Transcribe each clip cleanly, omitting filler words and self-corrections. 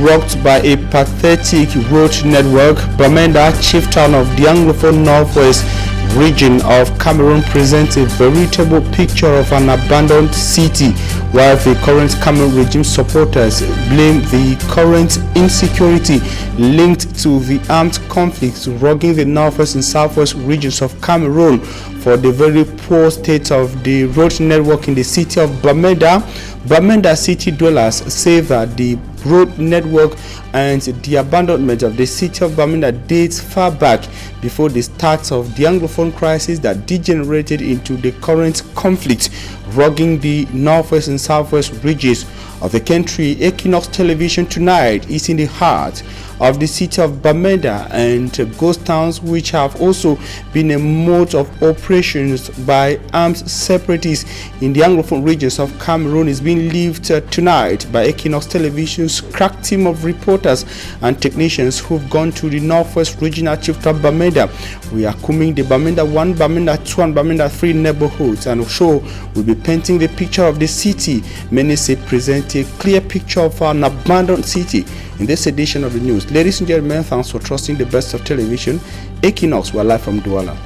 rocked by a pathetic road network, Bamenda, chief town of the Anglophone Northwest region of Cameroon, presents a veritable picture of an abandoned city, while the current Cameroon regime supporters blame the current insecurity linked to the armed conflicts rocking the northwest and southwest regions of Cameroon for the very poor state of the road network in the city of Bamenda. Bamenda city dwellers say that the road network and the abandonment of the city of Bamenda dates far back before the start of the Anglophone crisis that degenerated into the current conflict rocking the northwest and southwest regions of the country. Équinoxe Television tonight is in the heart of the city of Bamenda and ghost towns, which have also been a mode of operations by armed separatists in the Anglophone regions of Cameroon, is being lived tonight by Équinoxe Television's crack team of reporters and technicians who've gone to the northwest regional chieftain Bamenda. We are combing the Bamenda 1, Bamenda 2 and Bamenda 3 neighborhoods, and show will be painting the picture of the city. Many say present a clear picture of an abandoned city. In this edition of the news, ladies and gentlemen, thanks for trusting the best of television. Équinoxe, we're live from Douala.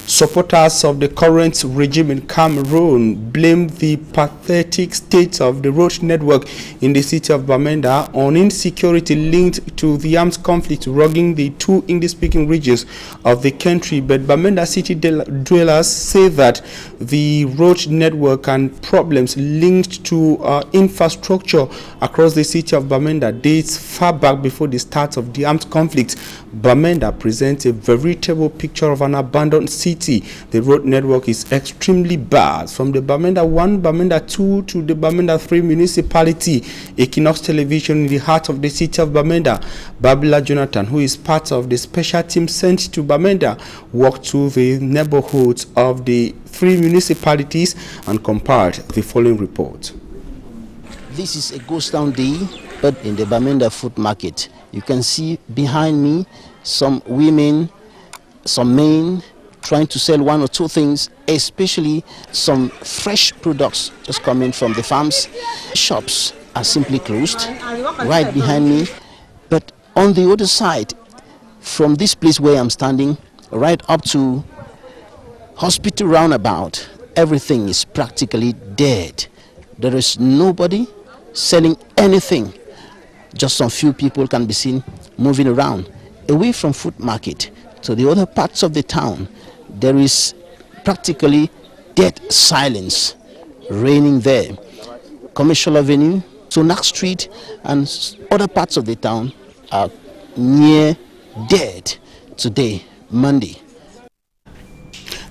Supporters of the current regime in Cameroon blame the pathetic state of the road network in the city of Bamenda on insecurity linked to the armed conflict rocking the two English-speaking regions of the country. But Bamenda city dwellers say that the road network and problems linked to infrastructure across the city of Bamenda dates far back before the start of the armed conflict. Bamenda presents a veritable picture of an abandoned city. The road network is extremely bad from the Bamenda 1, Bamenda 2 to the Bamenda 3 municipality. Équinoxe Television in the heart of the city of Bamenda. Babila Jonathan, who is part of the special team sent to Bamenda, walked to the neighborhoods of the three municipalities and compared the following report. This is a ghost town day, but in the Bamenda food market. You can see behind me some women, some men trying to sell one or two things, especially some fresh products just coming from the farms. Shops are simply closed right behind me. But on the other side, from this place where I'm standing, right up to hospital roundabout, everything is practically dead. There is nobody selling anything. Just some few people can be seen moving around. Away from food market to the other parts of the town, there is practically dead silence reigning there. Commercial Avenue, Sonak Street and other parts of the town are near dead today, Monday.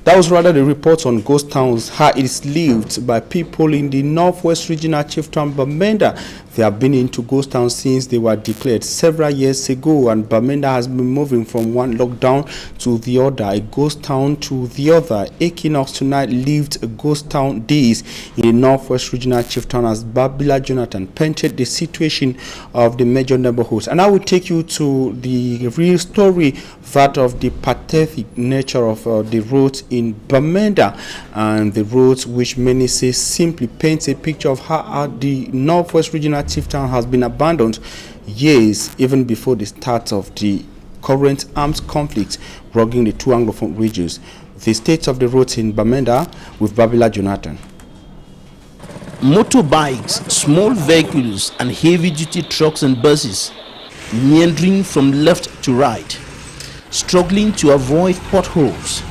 That was rather the report on ghost towns, how it is lived by people in the northwest regional chieftain Bamenda. They have been into ghost towns since they were declared several years ago, and Bamenda has been moving from one lockdown to the other, a ghost town to the other. Équinoxe tonight lived ghost town days in the northwest regional chieftain as Babila Jonathan painted the situation of the major neighborhoods. And I will take you to the real story, that of the pathetic nature of the roads in Bamenda, and the roads which many say simply paints a picture of how the northwest regional chieftain has been abandoned years even before the start of the current armed conflict rocking the two Anglophone regions. The state of the roads in Bamenda with Babila Jonathan. Motorbikes, small vehicles and heavy-duty trucks and buses meandering from left to right, struggling to avoid potholes.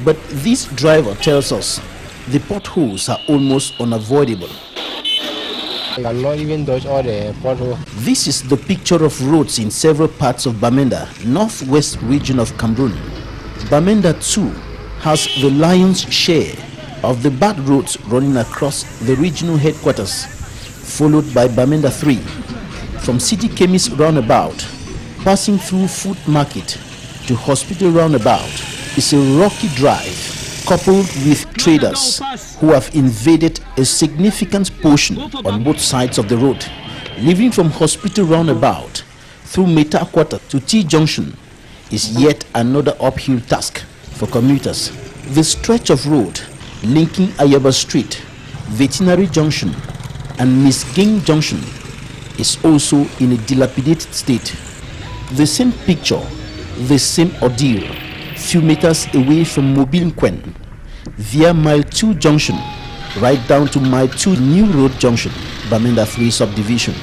But this driver tells us the potholes are almost unavoidable. I cannot even dodge all the potholes. This is the picture of roads in several parts of Bamenda, northwest region of Cameroon. Bamenda 2 has the lion's share of the bad roads running across the regional headquarters, followed by Bamenda 3. From City Chemist roundabout, passing through food market to hospital roundabout, is a rocky drive coupled with traders who have invaded a significant portion on both sides of the road. Leaving from hospital roundabout, through Meta Quarter to T Junction is yet another uphill task for commuters. The stretch of road linking Ayaba Street, Veterinary Junction and Miss Ging Junction is also in a dilapidated state. The same picture, the same ordeal, few meters away from Mobile Nkwen, via Mile 2 Junction, right down to Mile 2 New Road Junction, Bamenda 3 subdivision.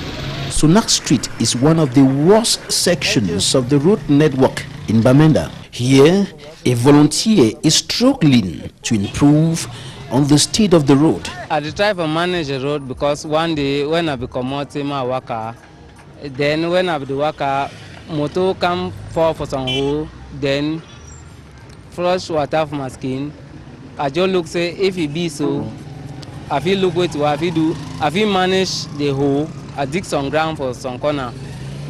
Sunak Street is one of the worst sections of the road network in Bamenda. Here, a volunteer is struggling to improve on the state of the road. I try to manage the road because one day when I become my worker, then when I be the worker, motor come fall for some hole, then flush water from my skin. I just look say if it be so, I feel look what I feel do, I feel manage the hole, I dig some ground for some corner,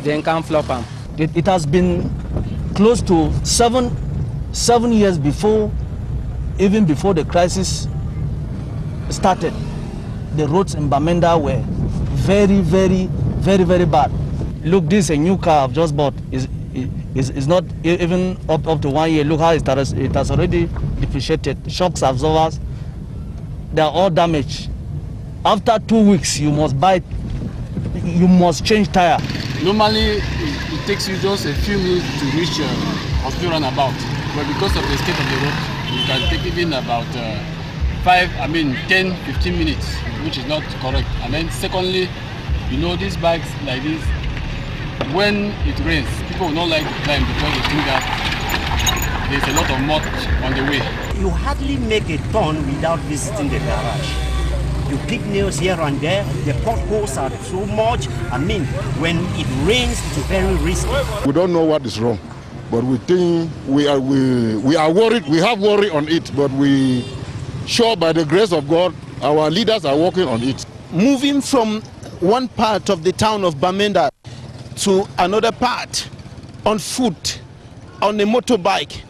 then can flop them. It has been close to seven years before, even before the crisis started. The roads in Bamenda were very bad. Look, this is a new car I've just bought. It's not even up to 1 year. Look how it has already depreciated. Shocks absorbers, they are all damaged. After 2 weeks, you must change tire. Normally, it takes you just a few minutes to reach hospital runabout, but because of the state of the road, you can take even about 10, 15 minutes, which is not correct. And then secondly, you know, these bikes like this, when it rains, people will not like to climb because they think that there's a lot of mud on the way. You hardly make a turn without visiting the garage. You pick nails here and there, the potholes are so much. I mean, when it rains, it's very risky. We don't know what is wrong, but we think we are worried. We have worry on it, but we sure by the grace of God, our leaders are working on it. Moving from one part of the town of Bamenda to another part on foot, on a motorbike,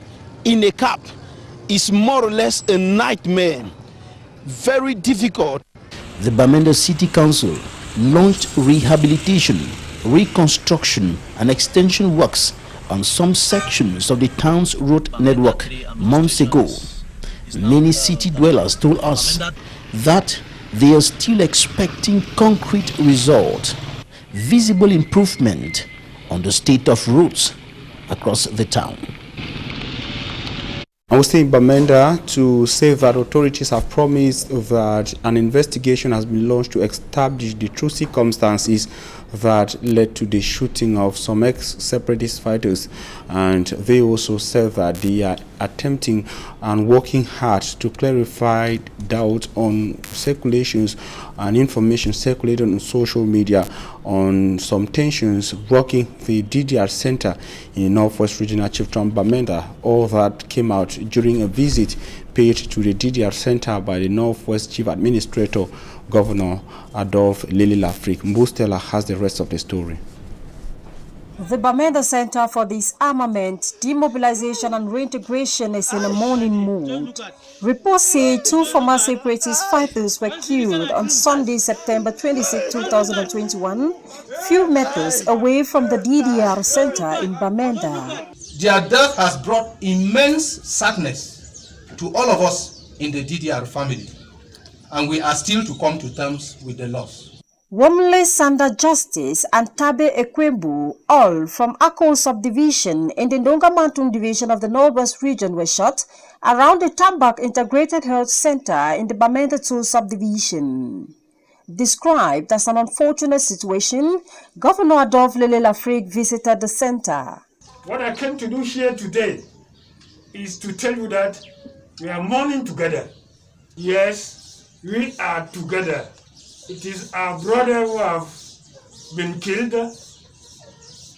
in a cab is more or less a nightmare. Very difficult. The Bamenda City Council launched rehabilitation, reconstruction and extension works on some sections of the town's road network months ago. Many city dwellers told us that they are still expecting concrete results, visible improvement on the state of roads across the town. I will stay in Bamenda to say that authorities have promised that an investigation has been launched to establish the true circumstances that led to the shooting of some ex-separatist fighters, and they also said that they are attempting and working hard to clarify doubt on circulations and information circulated on social media on some tensions rocking the DDR Center in the Northwest Regional Chieftain Bamenda. All that came out during a visit paid to the DDR Center by the Northwest Chief Administrator, Governor Adolphe Lely-Lafrique. Mbustela has the rest of the story. The Bamenda Center for Disarmament, Demobilization and Reintegration is in a mourning mood. Reports say 2 former separatist fighters were killed on Sunday, September 26, 2021, few meters away from the DDR Center in Bamenda. Their death has brought immense sadness to all of us in the DDR family, and we are still to come to terms with the loss. Womle Sanda Justice and Tabe Ekwembu, all from Akon subdivision in the Ndonga Mantung division of the Northwest region, were shot around the Tambak Integrated Health Center in the Bamenda 2 subdivision. Described as an unfortunate situation, Governor Adolphe Lely-Lafrique visited the center. What I came to do here today is to tell you that we are mourning together. Yes, we are together. It is our brother who have been killed.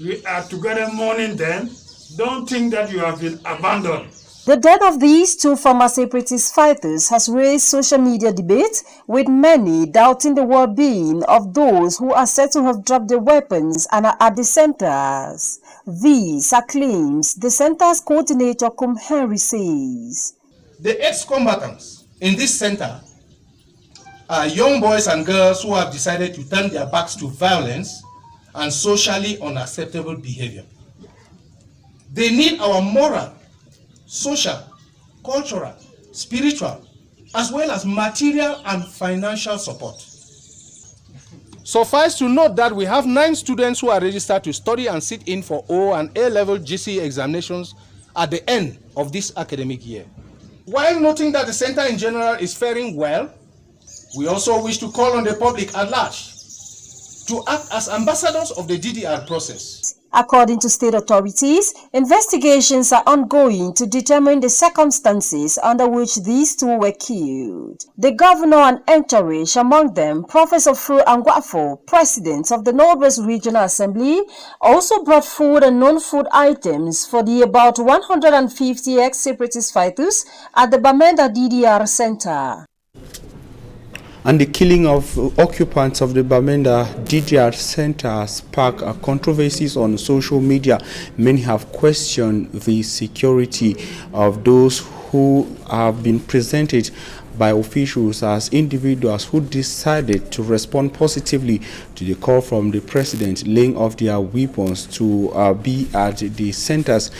We are together mourning them. Don't think that you have been abandoned. The death of these 2 former separatist fighters has raised social media debate, with many doubting the well-being of those who are said to have dropped their weapons and are at the centers. These are claims the center's coordinator, Kum Henry, says. The ex-combatants in this center are young boys and girls who have decided to turn their backs to violence and socially unacceptable behavior. They need our moral, social, cultural, spiritual, as well as material and financial support. Suffice to note that we have 9 students who are registered to study and sit in for O and A-level GCE examinations at the end of this academic year. While noting that the center in general is faring well, we also wish to call on the public at large to act as ambassadors of the DDR process. According to state authorities, investigations are ongoing to determine the circumstances under which these 2 were killed. The governor and entourage, among them Professor Fru Angwafo, president of the Northwest Regional Assembly, also brought food and non-food items for the about 150 ex-separatist fighters at the Bamenda DDR Center. And the killing of occupants of the Bamenda DDR Center sparked controversies on social media. Many have questioned the security of those who have been presented by officials as individuals who decided to respond positively to the call from the president laying off their weapons to be at the centers.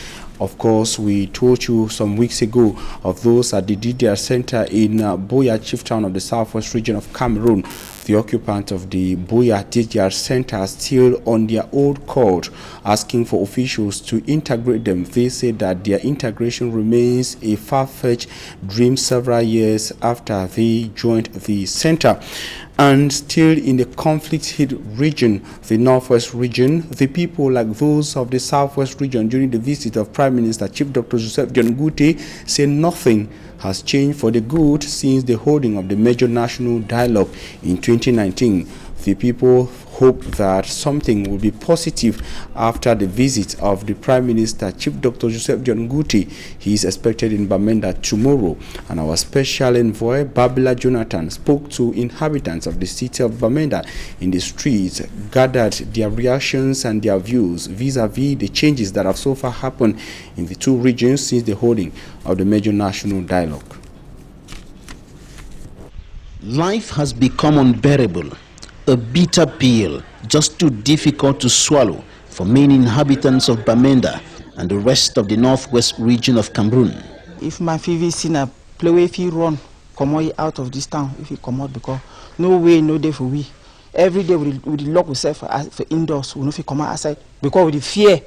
Of course, we told you some weeks ago of those at the DDR Center in Boya, chief town of the southwest region of Cameroon. The occupants of the Boya DDR Center are still on their old court, asking for officials to integrate them. They say that their integration remains a far-fetched dream several years after they joined the center. And still in the conflict-hit region, the northwest region, the people like those of the southwest region during the visit of Prime Minister Chief Dr. Joseph John Gute say nothing has changed for the good since the holding of the major national dialogue in 2019. The people hope that something will be positive after the visit of the Prime Minister Chief Dr. Joseph John Gute. He is expected in Bamenda tomorrow, and our special envoy Babila Jonathan spoke to inhabitants of the city of Bamenda in the streets, gathered their reactions and their views vis-a-vis the changes that have so far happened in the 2 regions since the holding of the major national dialogue. Life has become unbearable. A bitter pill, just too difficult to swallow for many inhabitants of Bamenda and the rest of the northwest region of Cameroon. If my PVC na play if he run, come out of this town, if he come out, because no way, no day for we. Every day we lock ourselves for indoors, we no fit come out outside because with the fear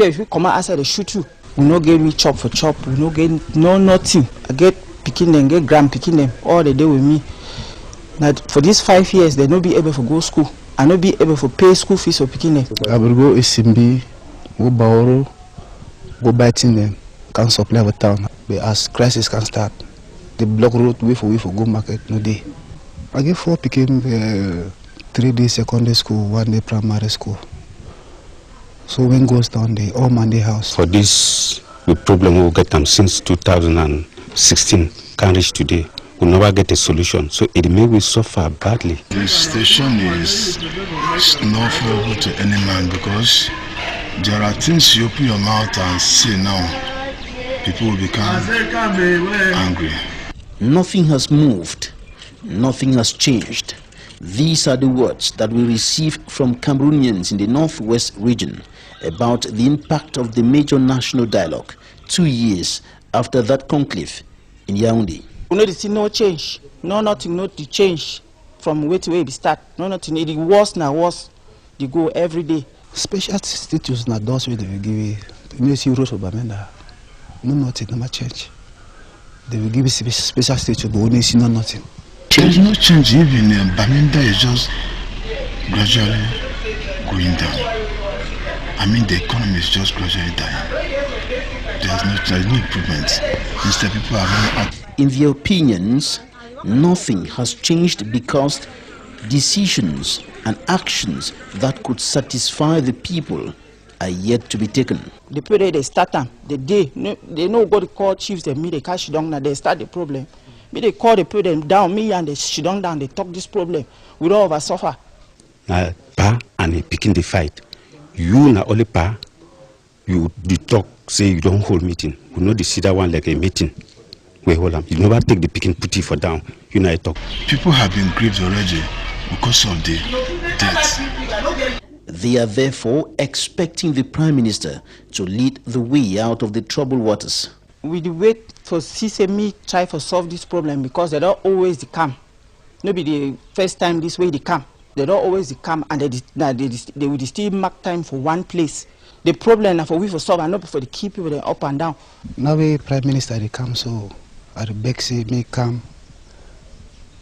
if we come out outside they shoot you. We no get me chop for chop, we no get nothing. I get picking them, get grand picking them all the day with me. Now, for these 5 years, they no be able to go school. I no be able to pay school fees for picking them. I will go Isimbi, go Baoro, go biting them, can't supply the town. But as crisis can start, the block road way for go market no day. I get 4 picking 3 days secondary school, 1 day primary school. So when goes down the all Monday house. For this problem we get them since 2016, can't reach today. We never get a solution, so it may we suffer badly. This station is not favorable to any man because there are things you open your mouth and say now, people will become angry. Nothing has moved, nothing has changed. These are the words that we receive from Cameroonians in the northwest region about the impact of the major national dialogue 2 years after that conclave in Yaoundé. We know see no change, nothing, not to change from where to where we start. Nothing, it worse now worse. They go every day. Special status na those way they will give you. You see road for Bamenda, no nothing, no change. They will give you special status, but only see no nothing. There is no change even. Bamenda is just gradually going down. I mean, the economy is just gradually dying. There is no improvement. Instead, people are running out. In their opinions, nothing has changed because decisions and actions that could satisfy the people are yet to be taken. The period they start them, the day they know what to call chiefs, they me they cash down now they start the problem. Me they call the people down, me and they sit down, they talk this problem. We don't over suffer. Pa and he picking the fight. You na only pa, you talk, say you don't hold meeting. We know the see that one like a meeting. We hold them. You never take the picking putty for down. You know talk. People have been grieved already because of the death. They are therefore expecting the Prime Minister to lead the way out of the troubled waters. We wait for CCME try to solve this problem because they don't always come. Maybe the first time this way they come. They don't always come and they will still mark time for one place. The problem for we for solve and not for the keep people up and down. Now the Prime Minister they come, so I beg say me come.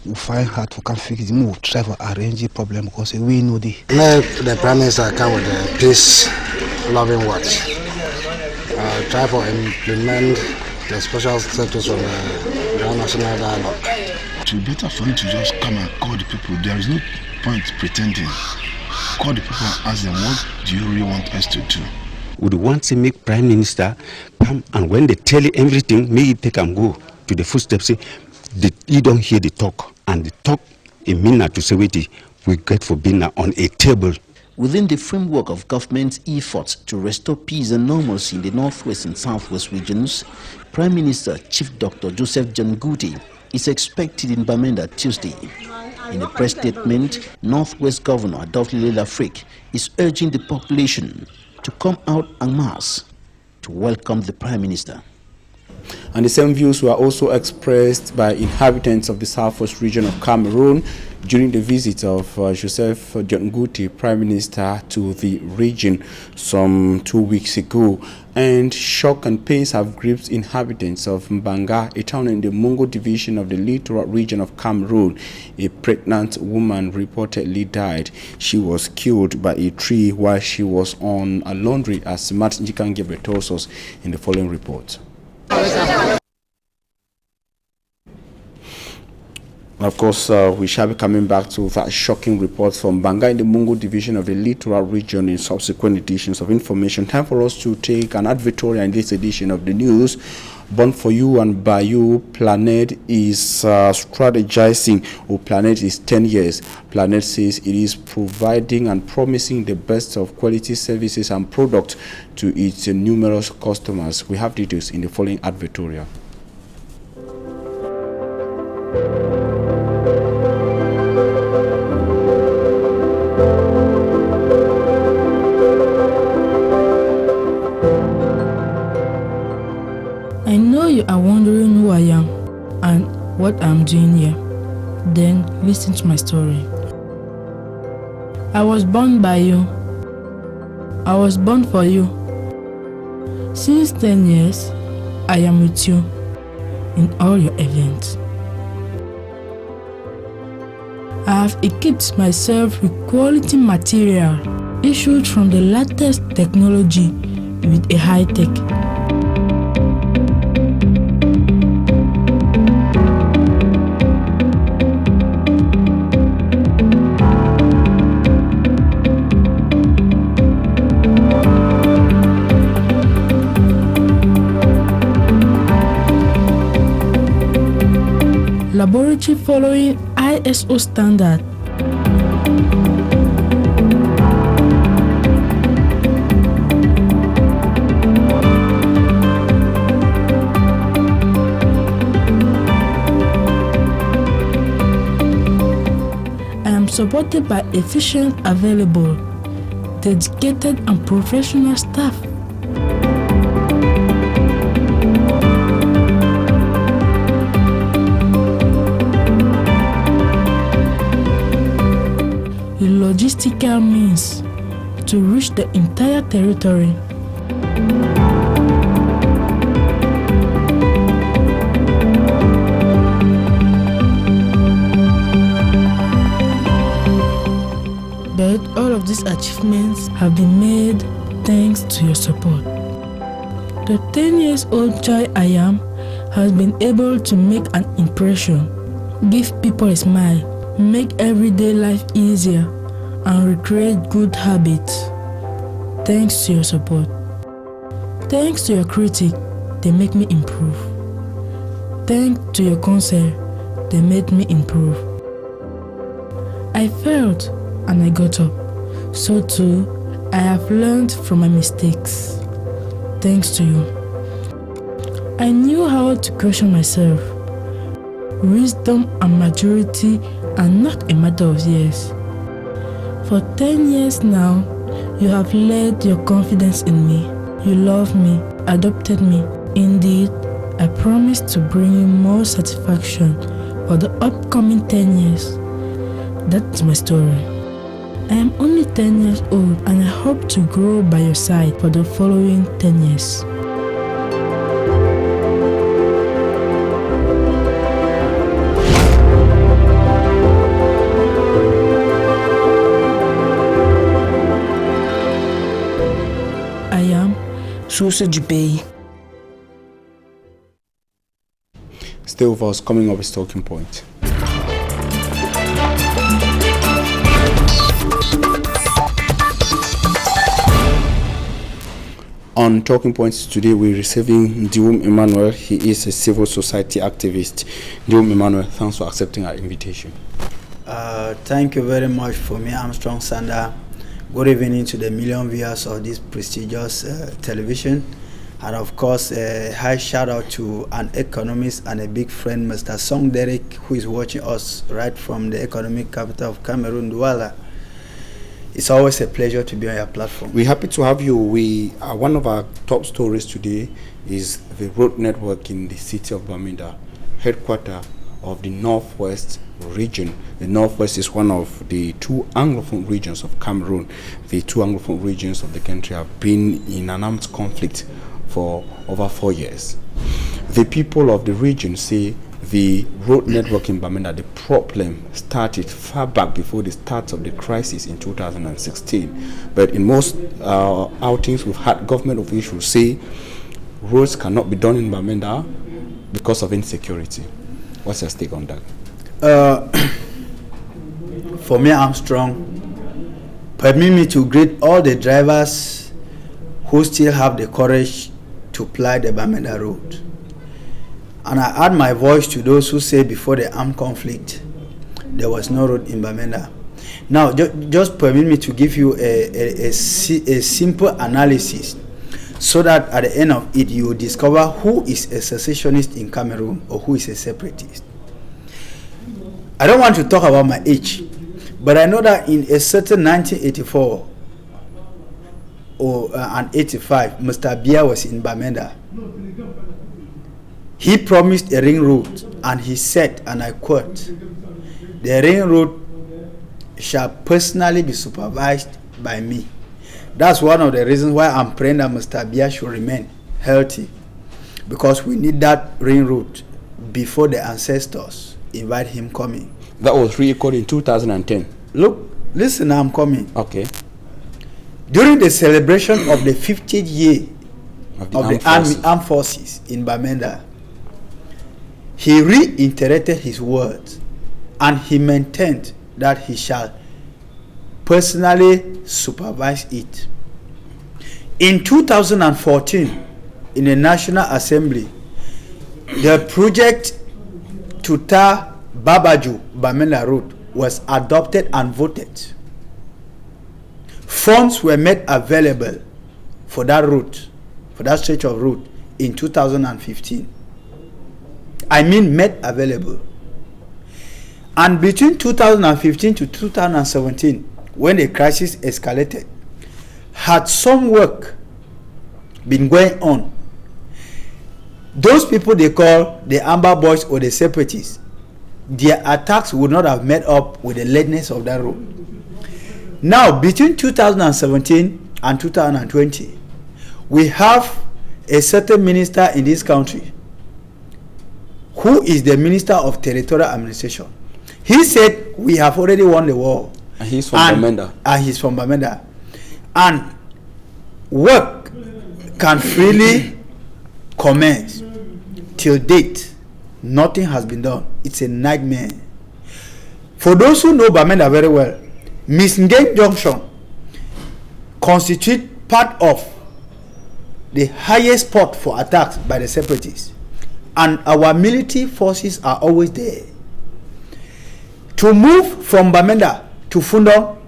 We find hard to come fix it. We try to arrange the problem because we know the Prime Minister come with a peace loving watch. Try to implement the special status from the national dialogue. It would be better for you to just come and call the people. There is no point pretending. Call the people and ask them, what do you really want us to do? Would want to make Prime Minister come, and when they tell you everything, maybe they can go to the footsteps. Say, you don't hear the talk, and the talk in Mina to say we get for being on a table. Within the framework of government's efforts to restore peace and normalcy in the northwest and southwest regions, Prime Minister Chief Dr. Joseph Janguti is expected in Bamenda Tuesday. In a press statement, Northwest Governor Adolphine Lafrique is urging the population to come out en masse to welcome the Prime Minister. And the same views were also expressed by inhabitants of the southwest region of Cameroon during the visit of Joseph Janguti, Prime Minister, to the region some 2 weeks ago. And shock and pains have gripped inhabitants of Mbanga, a town in the Mungo division of the littoral region of Cameroon. A pregnant woman reportedly died. She was killed by a tree while she was on a laundry, as Matt Njikange tells us in the following report. Of course, we shall be coming back to that shocking report from Banga in the Mungo division of the littoral region in subsequent editions of information. Time for us to take an advertorial in this edition of the news. Born for you and by you, Planet is strategizing. Planet is 10 years. Planet says it is providing and promising the best of quality services and products to its numerous customers. We have details in the following advertorial. I know you are wondering who I am and what I'm doing here. Then listen to my story. I was born by you. I was born for you. Since 10 years, I am with you in all your events. I have equipped myself with quality material issued from the latest technology with a high tech. Laboratory following ISO standard. I am supported by efficient, available, dedicated and professional staff. Logistical means to reach the entire territory. But all of these achievements have been made thanks to your support. The 10-year-old child I am has been able to make an impression, give people a smile, make everyday life easier, and recreate good habits. Thanks to your support. Thanks to your critic, they make me improve. Thanks to your counsel, they made me improve. I failed and I got up. So too, I have learned from my mistakes. Thanks to you. I knew how to question myself. Wisdom and maturity are not a matter of years. For 10 years now, You have laid your confidence in me. You love me, adopted me. Indeed, I promise to bring you more satisfaction for the upcoming 10 years. That's my story. I am only 10 years old and I hope to grow by your side for the following 10 years. I am Source du pays. Stay with us. Coming up is Talking Point. On Talking Points today, we're receiving Dium Emmanuel. He is a civil society activist. Dium Emmanuel, thanks for accepting our invitation. Thank you very much for me, Armstrong Sander. Good evening to the million viewers of this prestigious television. And of course, a high shout out to an economist and a big friend, Mr. Song Derek, who is watching us right from the economic capital of Cameroon, Douala. It's always a pleasure to be on your platform. We're happy to have you. One of our top stories today is the road network in the city of Bamenda, headquarters of the Northwest region. The Northwest is one of the two Anglophone regions of Cameroon. The two Anglophone regions of the country have been in an armed conflict for over 4 years. The people of the region say the road network in Bamenda, the problem started far back before the start of the crisis in 2016. But in most outings, we've had government officials say roads cannot be done in Bamenda because of insecurity. What's your take on that? For me, Armstrong, permit me to greet all the drivers who still have the courage to ply the Bamenda road. And I add my voice to those who say before the armed conflict, there was no road in Bamenda. Now, just permit me to give you a simple analysis so that at the end of it, you will discover who is a secessionist in Cameroon or who is a separatist. I don't want to talk about my age, but I know that in a certain 1984 and 85, Mr. Biya was in Bamenda. He promised a ring road, and he said, and I quote, "The ring road shall personally be supervised by me." That's one of the reasons why I'm praying that Mr. Biya should remain healthy, because we need that ring road before the ancestors invite him coming. That was recorded in 2010. Look, listen, I'm coming. Okay. During the celebration of the 50th year of the armed forces in Bamenda, he reiterated his words and he maintained that he shall personally supervise it. In 2014, in the National Assembly, the project to tar Babaju Bamenda Road was adopted and voted. Funds were made available for that route, for that stretch of route in 2015. I mean made available. And between 2015 to 2017, when the crisis escalated, had some work been going on, those people they call the Amber Boys or the separatists, their attacks would not have met up with the lateness of that road. Now, between 2017 and 2020, we have a certain minister in this country who is the Minister of Territorial Administration. He said we have already won the war. And he's from Bamenda. And he's from Bamenda. And work can freely commence. Till date, nothing has been done. It's a nightmare. For those who know Bamenda very well, Misngeng Junction constitute part of the highest spot for attacks by the separatists. And our military forces are always there. To move from Bamenda to Fundong,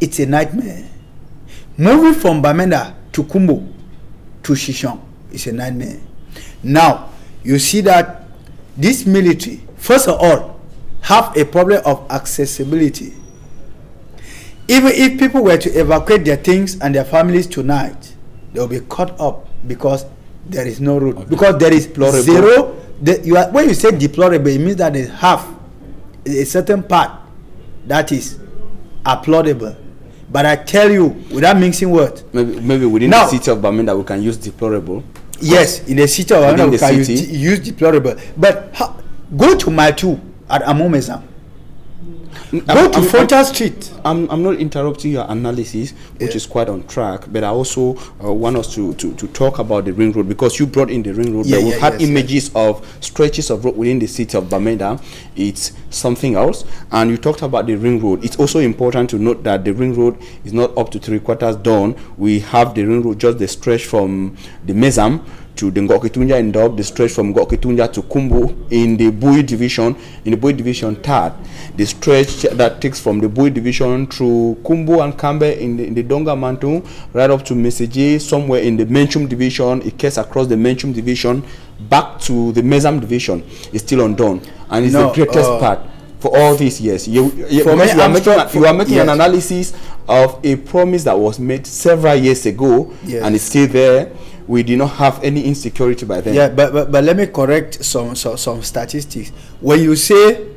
it's a nightmare. Moving from Bamenda to Kumbo to Shishong is a nightmare. Now, you see that this military, first of all, have a problem of accessibility. Even if people were to evacuate their things and their families tonight, they will be caught up because there is no road. Okay. Because there is zero. When you say deplorable, it means that there's half, a certain part that is applaudable. But I tell you, without mixing words, maybe within the city of Bamenda we can use deplorable. Yes, in the city of Bamenda we can use deplorable. But go to Mile 2 at Amomezam. Go to Frontier Street. I'm not interrupting your analysis, which is quite on track, but I also want us to talk about the ring road, because you brought in the ring road. We've had images of stretches of road within the city of Bamenda. It's something else. And you talked about the ring road. It's also important to note that the ring road is not up to 3/4 done. We have the ring road, just the stretch from the Mezam to the Ngokitunja and Dob, the stretch from Ngokitunja to Kumbu in the Bui division, third. The stretch that takes from the Bui division through Kumbu and Kambe in the Donga Mantu, right up to Meseji, somewhere in the Menchum division. It cuts across the Menchum division back to the Mezam division. It's still undone, and it's the greatest part for all these years. You are making an analysis of a promise that was made several years ago, and it's still there. We did not have any insecurity by then. Yeah, but let me correct some statistics. When you say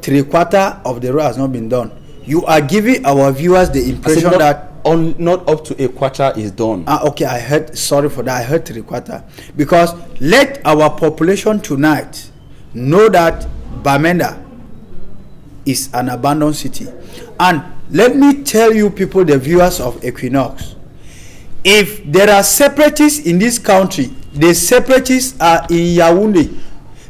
3/4 of the road has not been done, you are giving our viewers the impression that not up to 1/4 is done. Okay, I heard. Sorry for that. I heard 3/4, because let our population tonight know that Bamenda is an abandoned city. And let me tell you people, the viewers of Equinox, if there are separatists in this country, the separatists are in Yaoundé.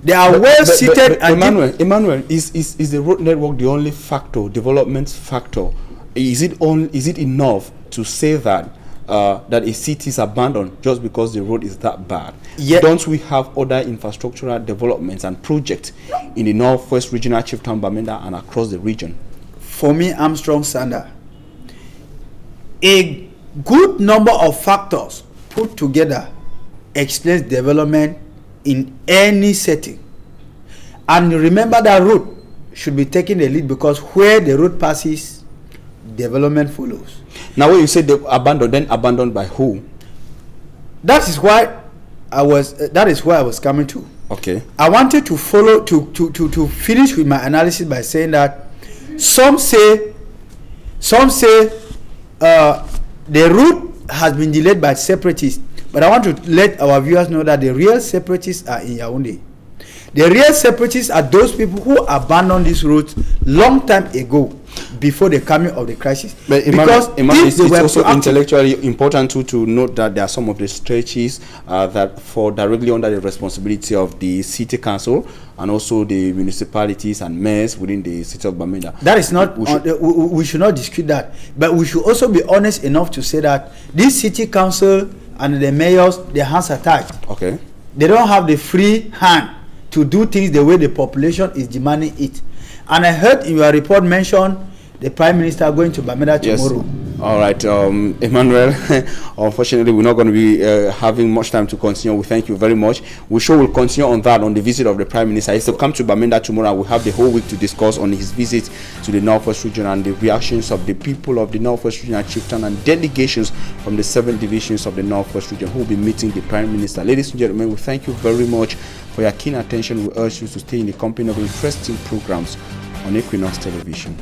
They are seated. Emmanuel, is the road network the only factor, development factor? Is it enough to say that that a city is abandoned just because the road is that bad? Don't we have other infrastructural developments and projects in the Northwest Regional Chieftain Bamenda and across the region? For me, Armstrong Sander, a good number of factors put together explains development in any setting. And remember that road should be taking the lead, because where the road passes, development follows. Now when you say they abandoned, then abandoned by who? That is why I was coming to. Okay. I wanted to follow to finish with my analysis by saying that some say the route has been delayed by separatists, but I want to let our viewers know that the real separatists are in Yaoundé. The real separatists are those people who abandoned this route long time ago, before the coming of the crisis. But because it's also intellectually important to note that there are some of the stretches that fall directly under the responsibility of the city council and also the municipalities and mayors within the city of Bamenda. That is not, we should not dispute that, but we should also be honest enough to say that this city council and the mayors, their hands are tied. Okay. They don't have the free hand to do things the way the population is demanding it. And I heard in your report mention the Prime Minister going to Bamenda tomorrow. Yes. All right, Emmanuel, unfortunately we're not going to be having much time to continue. We thank you very much. We sure will continue on that, on the visit of the Prime Minister. He's to come to Bamenda tomorrow. We'll have the whole week to discuss on his visit to the Northwest region and the reactions of the people of the Northwest region and chieftain and delegations from the 7 divisions of the Northwest region who will be meeting the Prime Minister. Ladies and gentlemen, we thank you very much for your keen attention. We urge you to stay in the company of interesting programs on Équinoxe Television.